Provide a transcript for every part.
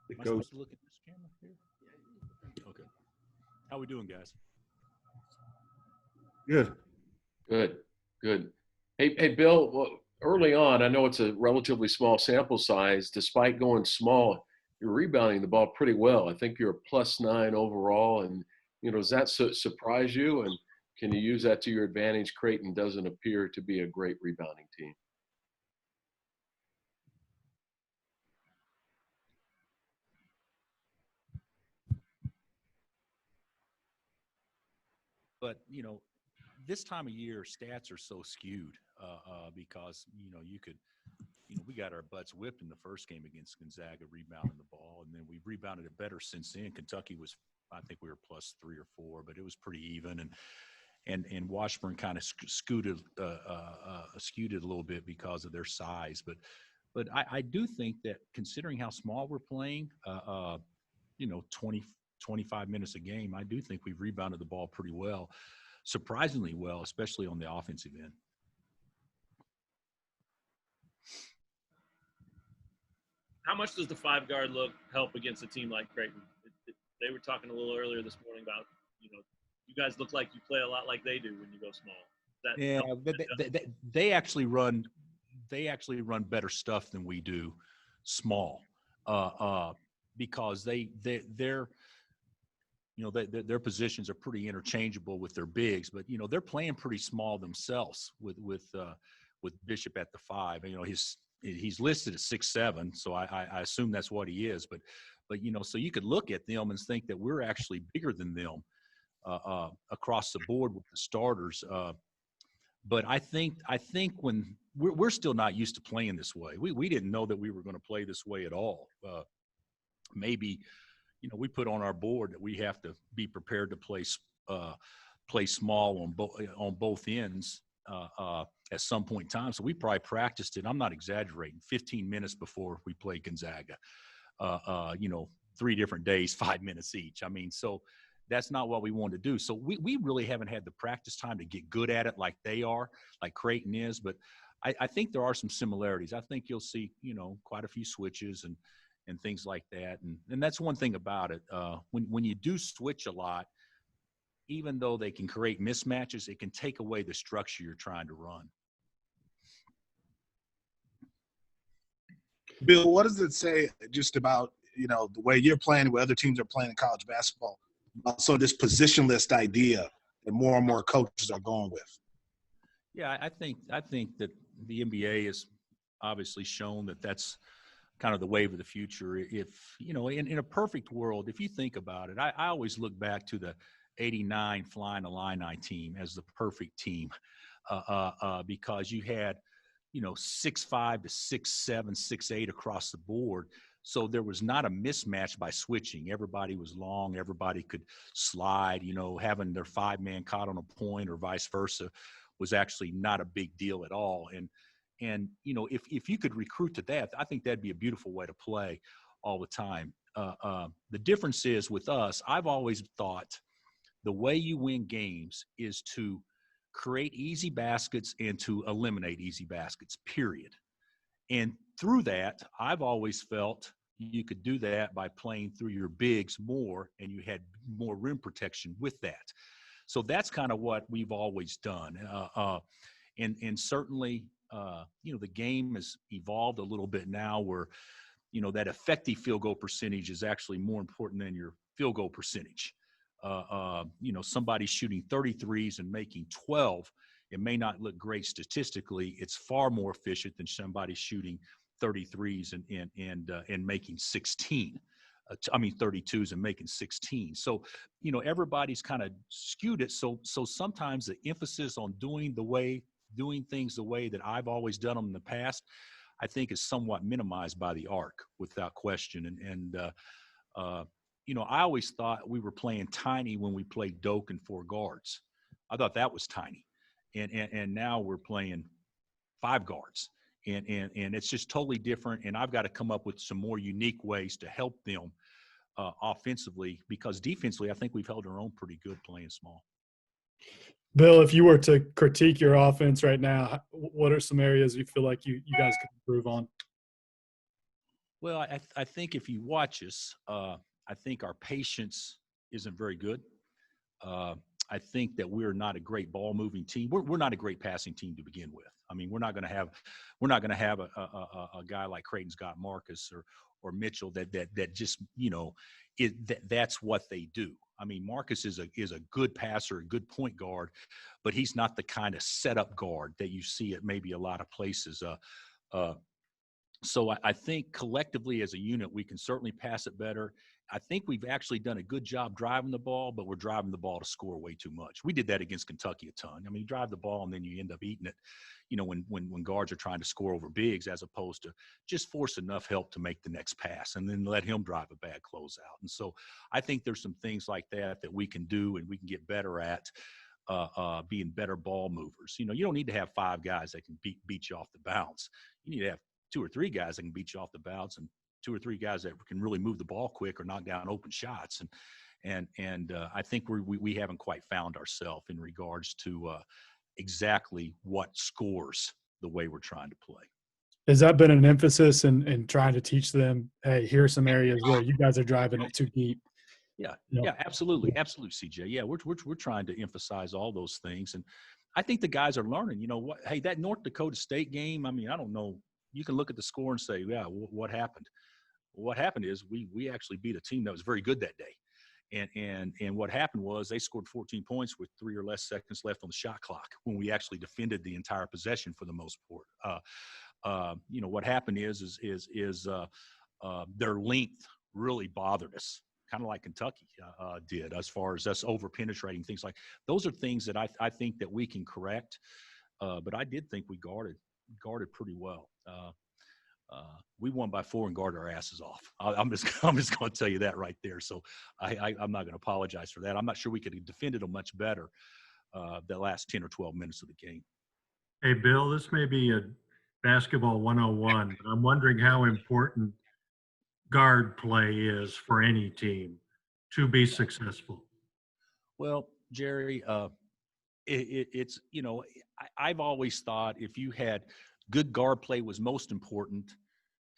It Am I goes. supposed to look at this camera here? Okay. How we doing, guys? Good. Good, good. Hey, Bill, well, early on, I know it's a relatively small sample size. Despite going small, you're rebounding the ball pretty well. I think you're a +9 overall. And, does that surprise you? And can you use that to your advantage? Creighton doesn't appear to be a great rebounding team. But this time of year, stats are so skewed because you could, we got our butts whipped in the first game against Gonzaga, rebounding the ball, and then we've rebounded it better since then. Kentucky was, I think we were +3 or +4, but it was pretty even, and Washburn kind of skewed it a little bit because of their size, but I do think that considering how small we're playing, 20, 25 minutes a game, I do think we've rebounded the ball pretty well, surprisingly well, especially on the offensive end. How much does the 5-guard look help against a team like Creighton? They were talking a little earlier this morning about, you guys look like you play a lot like they do when you go small. They actually run better stuff than we do small, because their positions are pretty interchangeable with their bigs, but they're playing pretty small themselves with Bishop at the 5. He's listed at 6'7", so I assume that's what he is. But so you could look at them and think that we're actually bigger than them across the board with the starters. But I think when we're still not used to playing this way. We didn't know that we were going to play this way at all. Maybe we put on our board that we have to be prepared to play small on both ends. At some point in time. So we probably practiced it, I'm not exaggerating, 15 minutes before we played Gonzaga. 3 different days, 5 minutes each. So that's not what we wanted to do. So we really haven't had the practice time to get good at it like they are, like Creighton is. But I think there are some similarities. I think you'll see, quite a few switches and things like that. And that's one thing about it. When you do switch a lot, even though they can create mismatches, it can take away the structure you're trying to run. Bill, what does it say just about, the way you're playing, the way other teams are playing in college basketball? So this positionless idea that more and more coaches are going with. Yeah, I think that the NBA has obviously shown that that's kind of the wave of the future. If, in a perfect world, if you think about it, I always look back to the 89 Flying Illini team as the perfect team because you had, 6'5" to 6'7", 6'8" across the board. So there was not a mismatch by switching. Everybody was long. Everybody could slide. Having their 5-man caught on a point or vice versa was actually not a big deal at all. And if you could recruit to that, I think that'd be a beautiful way to play all the time. The difference is with us, I've always thought the way you win games is to create easy baskets and to eliminate easy baskets, period. And through that, I've always felt you could do that by playing through your bigs more, and you had more rim protection with that. So that's kind of what we've always done. And certainly, the game has evolved a little bit now where, that effective field goal percentage is actually more important than your field goal percentage. Somebody shooting 33s and making 12, it may not look great statistically. It's far more efficient than somebody shooting 33s and making 16. 32s and making 16. So, everybody's kind of skewed it. So sometimes the emphasis on doing things the way that I've always done them in the past, I think is somewhat minimized by the arc without question. I always thought we were playing tiny when we played Doak and 4 guards. I thought that was tiny. And now we're playing 5 guards. And it's just totally different. And I've got to come up with some more unique ways to help them offensively, because defensively, I think we've held our own pretty good playing small. Bill, if you were to critique your offense right now, what are some areas you feel like you guys could improve on? Well, I think if you watch us, I think our patience isn't very good. Uh, I think that we're not a great ball moving team. We're not a great passing team to begin with. I mean, we're not going to have a guy like Creighton Scott Marcus or Mitchell that just that's what they do. I mean, Marcus is a good passer, a good point guard, but he's not the kind of setup guard that you see at maybe a lot of places. So I think collectively as a unit, we can certainly pass it better. I think we've actually done a good job driving the ball, but we're driving the ball to score way too much. We did that against Kentucky a ton. I mean, you drive the ball and then you end up eating it, when guards are trying to score over bigs, as opposed to just force enough help to make the next pass and then let him drive a bad closeout. And so I think there's some things like that we can do and we can get better at. Being better ball movers. You don't need to have 5 guys that can beat you off the bounce. You need to have 2 or 3 guys that can beat you off the bounce and 2 or 3 guys that can really move the ball quick or knock down open shots. And I think we haven't quite found ourselves in regards to exactly what scores the way we're trying to play. Has that been an emphasis in trying to teach them, hey, here are some areas where you guys are driving it too deep? Yeah, You know? yeah, absolutely, CJ. Yeah, we're trying to emphasize all those things, and I think the guys are learning. You know what? Hey, that North Dakota State game. I mean, I don't know. You can look at the score and say, yeah, what happened? What happened is we actually beat a team that was very good that day, and what happened was they scored 14 points with 3 or less seconds left on the shot clock when we actually defended the entire possession for the most part. What happened is their length really bothered us, kind of like Kentucky did, as far as us over penetrating things like those are things that I think that we can correct. But I did think we guarded pretty well. We won by 4 and guarded our asses off. I'm just going to tell you that right there. So I'm not going to apologize for that. I'm not sure we could have defended them much better the last 10 or 12 minutes of the game. Hey, Bill, this may be a basketball 101, but I'm wondering how important guard play is for any team to be successful. Well, Jerry, it's I've always thought if you had good guard play was most important,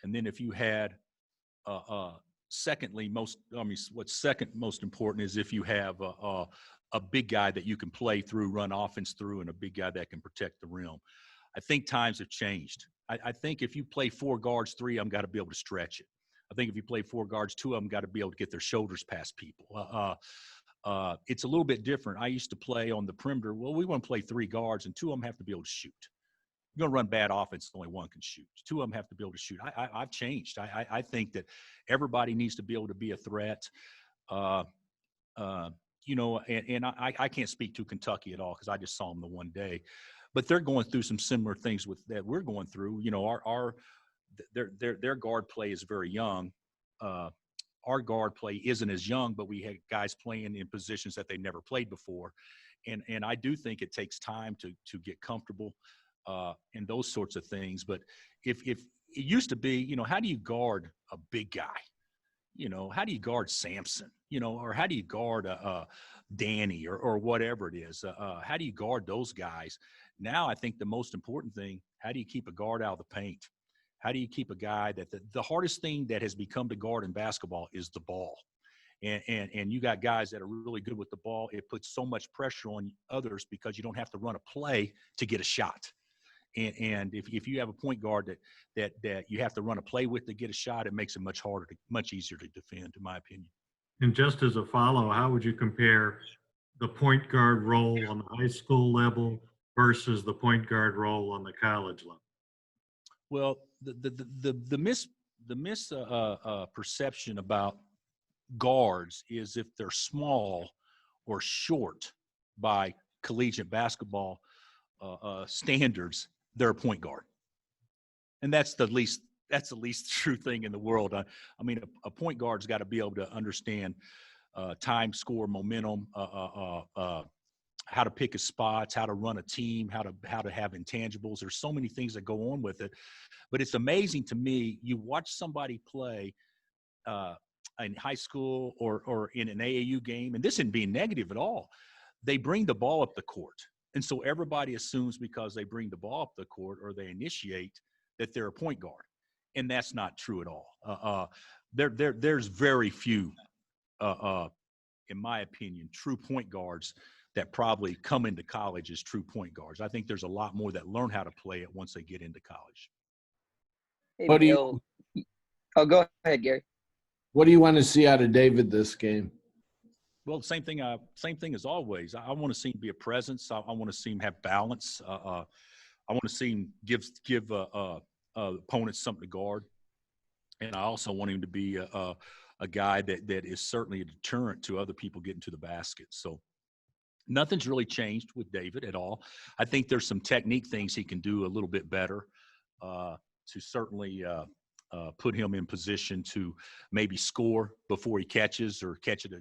and then if you had what's second most important is if you have a big guy that you can play through, run offense through, and a big guy that can protect the rim. I think times have changed. I think if you play 4 guards, 3 of them got to be able to stretch it. I think if you play 4 guards, 2 of them got to be able to get their shoulders past people. It's a little bit different. I used to play on the perimeter. Well, we want to play 3 guards, and 2 of them have to be able to shoot. You're going to run bad offense, only 1 can shoot. 2 of them have to be able to shoot. I've changed. I think that everybody needs to be able to be a threat. I can't speak to Kentucky at all because I just saw them the one day. But they're going through some similar things that we're going through. Their guard play is very young. Our guard play isn't as young, but we had guys playing in positions that they never played before. And I do think it takes time to get comfortable and those sorts of things. But if it used to be, how do you guard a big guy? How do you guard Samson? Or how do you guard Danny or whatever it is? How do you guard those guys? Now I think the most important thing, how do you keep a guard out of the paint? How do you keep a guy that the hardest thing that has become to guard in basketball is the ball. And you got guys that are really good with the ball. It puts so much pressure on others because you don't have to run a play to get a shot. And if you have a point guard that you have to run a play with to get a shot, it makes it much easier to defend, in my opinion. And just as a follow, how would you compare the point guard role on the high school level versus the point guard role on the college level? Well, the perception about guards is if they're small or short by collegiate basketball standards, they're a point guard, and that's the least true thing in the world. I mean, a point guard's got to be able to understand time, score, momentum, how to pick his spots, how to run a team, how to have intangibles. There's so many things that go on with it, but it's amazing to me. You watch somebody play in high school or in an AAU game, and this isn't being negative at all. They bring the ball up the court, and so everybody assumes because they bring the ball up the court or they initiate that they're a point guard. and that's not true at all. There's very few, in my opinion, true point guards that probably come into college as true point guards. I think there's a lot more that learn how to play it once they get into college. Hey, What do you- Bill. Oh, go ahead, Gary. What do you want to see out of David this game? Well, same thing as always. I want to see him be a presence. I want to see him have balance. I want to see him give opponents something to guard, and I also want him to be a guy that is certainly a deterrent to other people getting to the basket. So nothing's really changed with David at all. I think there's some technique things he can do a little bit better to certainly put him in position to maybe score before he catches or catch it a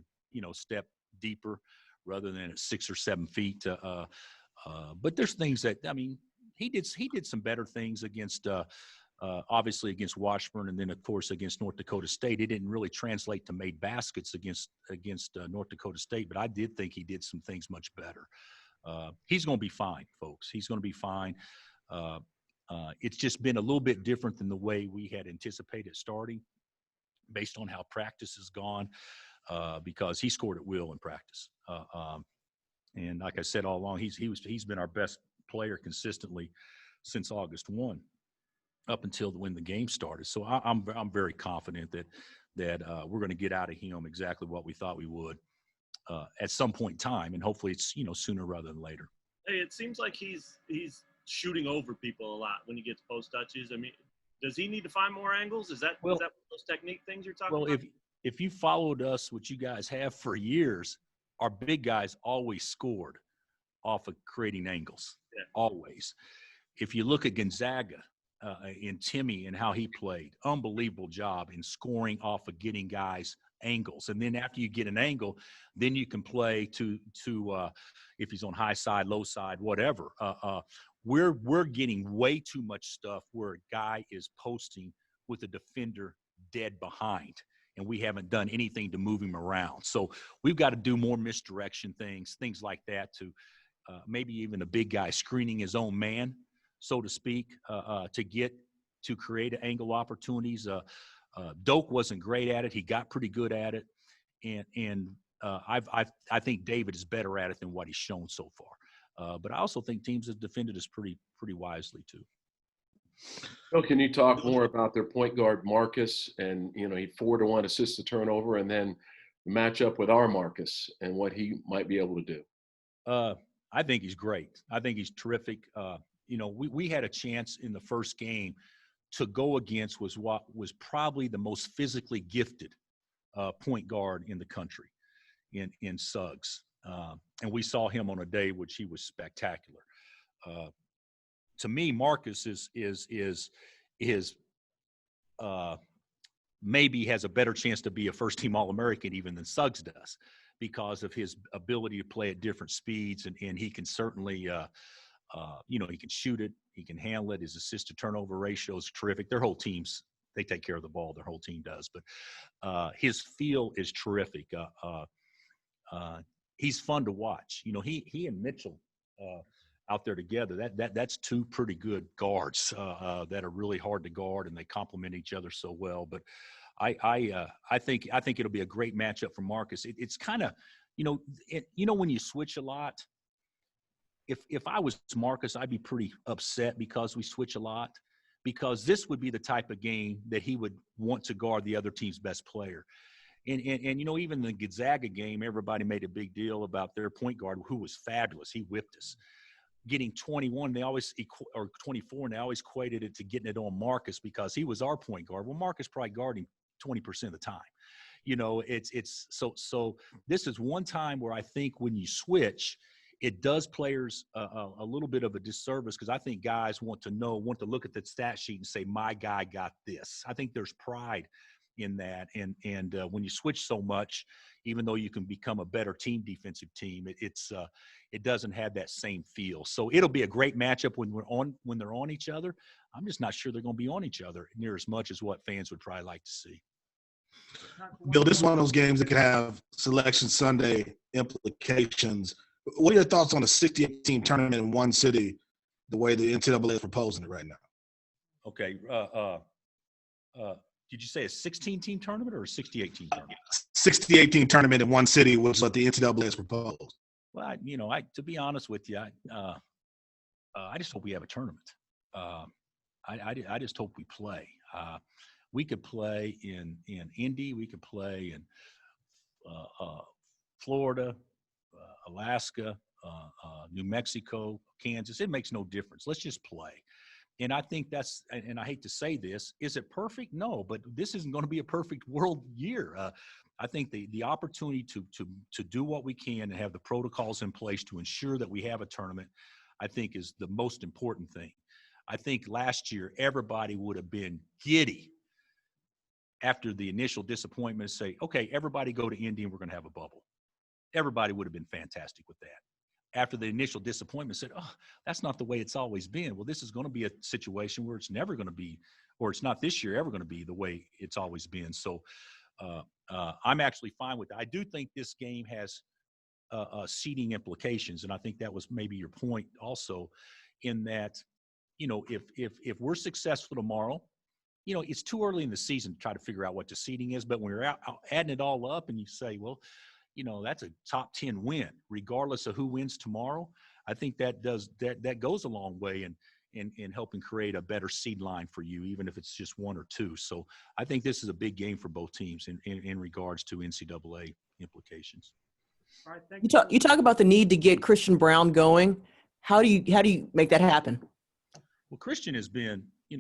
step deeper rather than at 6 or 7 feet. But there's things that, I mean, he did some better things against obviously against Washburn, and then of course against North Dakota State. It didn't really translate to made baskets against North Dakota State, but I did think he did some things much better. He's going to be fine, folks. He's going to be fine. It's just been a little bit different than the way we had anticipated starting, based on how practice has gone, because he scored at will in practice. And like I said all along, he's been our best player consistently since August 1, up until when the game started. So I'm very confident that we're going to get out of him exactly what we thought we would at some point in time, and hopefully it's sooner rather than later. Hey, it seems like he's shooting over people a lot when he gets post touches. I mean, does he need to find more angles? Is that one of those technique things you're talking about? Well, if you followed us, which you guys have for years, our big guys always scored off of creating angles. Yeah. Always. If you look at Gonzaga in Timmy and how he played, unbelievable job in scoring off of getting guys angles. And then after you get an angle, then you can play to if he's on high side, low side, whatever. We're getting way too much stuff where a guy is posting with a defender dead behind, and we haven't done anything to move him around. So we've got to do more misdirection things like that, to maybe even a big guy screening his own man, so to speak, to create angle opportunities. Doak wasn't great at it. He got pretty good at it, and I think David is better at it than what he's shown so far. But I also think teams have defended us pretty wisely too. Bill, can you talk more about their point guard Marcus, and he 4-1 assist to turnover, and then the matchup with our Marcus and what he might be able to do? I think he's great. I think he's terrific. We had a chance in the first game to go against what was probably the most physically gifted point guard in the country, in Suggs. And we saw him on a day which he was spectacular. To me, Marcus is maybe has a better chance to be a first-team All-American even than Suggs does, because of his ability to play at different speeds, and he can certainly, he can shoot it, he can handle it. His assist-to-turnover ratio is terrific. Their whole teams, they take care of the ball. Their whole team does, but his feel is terrific. He's fun to watch. He and Mitchell out there together. That's two pretty good guards that are really hard to guard, and they complement each other so well. But I think it'll be a great matchup for Marcus. It's kind of, when you switch a lot. If I was Marcus, I'd be pretty upset because we switch a lot, because this would be the type of game that he would want to guard the other team's best player. And even the Gonzaga game, everybody made a big deal about their point guard, who was fabulous. He whipped us. Getting 21, or 24, and they always equated it to getting it on Marcus because he was our point guard. Well, Marcus probably guarded him 20% of the time. It's so this is one time where I think when you switch, it does players a little bit of a disservice, because I think guys want to look at the stat sheet and say, my guy got this. I think there's pride in that. And when you switch so much, even though you can become a better defensive team, it doesn't have that same feel. So it'll be a great matchup when they're on each other. I'm just not sure they're going to be on each other near as much as what fans would probably like to see. Bill, this is one of those games that could have Selection Sunday implications. What are your thoughts on a 68-team tournament in one city, the way the NCAA is proposing it right now? Okay. Did you say a 16-team tournament or a 68-team tournament? 68 team tournament in one city was what the NCAA has proposed. Well, to be honest with you, I just hope we have a tournament. I just hope we play. We could play in Indy. We could play in Florida, Alaska, New Mexico, Kansas. It makes no difference. Let's just play. And I think that's, and I hate to say this, is it perfect? No, but this isn't going to be a perfect world year. I think the opportunity to do what we can and have the protocols in place to ensure that we have a tournament, I think is the most important thing. I think last year everybody would have been giddy after the initial disappointment, say, okay, everybody go to Indy and we're going to have a bubble. Everybody would have been fantastic with that. After the initial disappointment, said, oh, that's not the way it's always been. Well, this is going to be a situation where it's never going to be, or it's not this year ever going to be the way it's always been. So I'm actually fine with that. I do think this game has seeding implications, and I think that was maybe your point also, in that, if we're successful tomorrow, it's too early in the season to try to figure out what the seeding is. But when you're out adding it all up and you say, well, that's a top 10 win, regardless of who wins tomorrow. I think that goes a long way in helping create a better seed line for you, even if it's just one or two. So I think this is a big game for both teams in regards to NCAA implications. All right, thank you. You talk about the need to get Christian Braun going. How do you make that happen? Well, Christian has been, he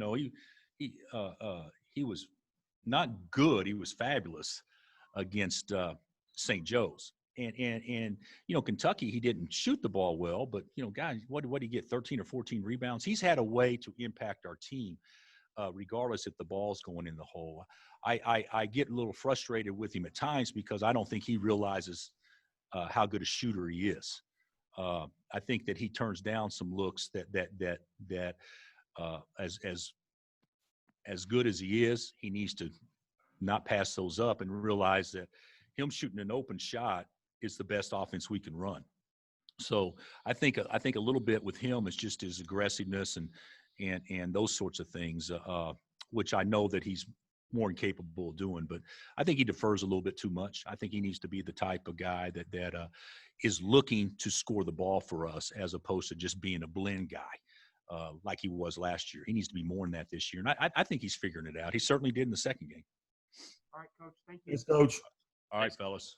was not good. He was fabulous against St. Joe's. And Kentucky, he didn't shoot the ball well, but, guys, what did he get, 13 or 14 rebounds? He's had a way to impact our team, regardless if the ball's going in the hole. I get a little frustrated with him at times because I don't think he realizes how good a shooter he is. I think that he turns down some looks that as good as he is, he needs to not pass those up and realize that him shooting an open shot is the best offense we can run. So I think a little bit with him is just his aggressiveness and those sorts of things, which I know that he's more than capable of doing. But I think he defers a little bit too much. I think he needs to be the type of guy that is looking to score the ball for us, as opposed to just being a blend guy like he was last year. He needs to be more than that this year, and I think he's figuring it out. He certainly did in the second game. All right, Coach. Thank you. Thanks, Coach. All right, fellas.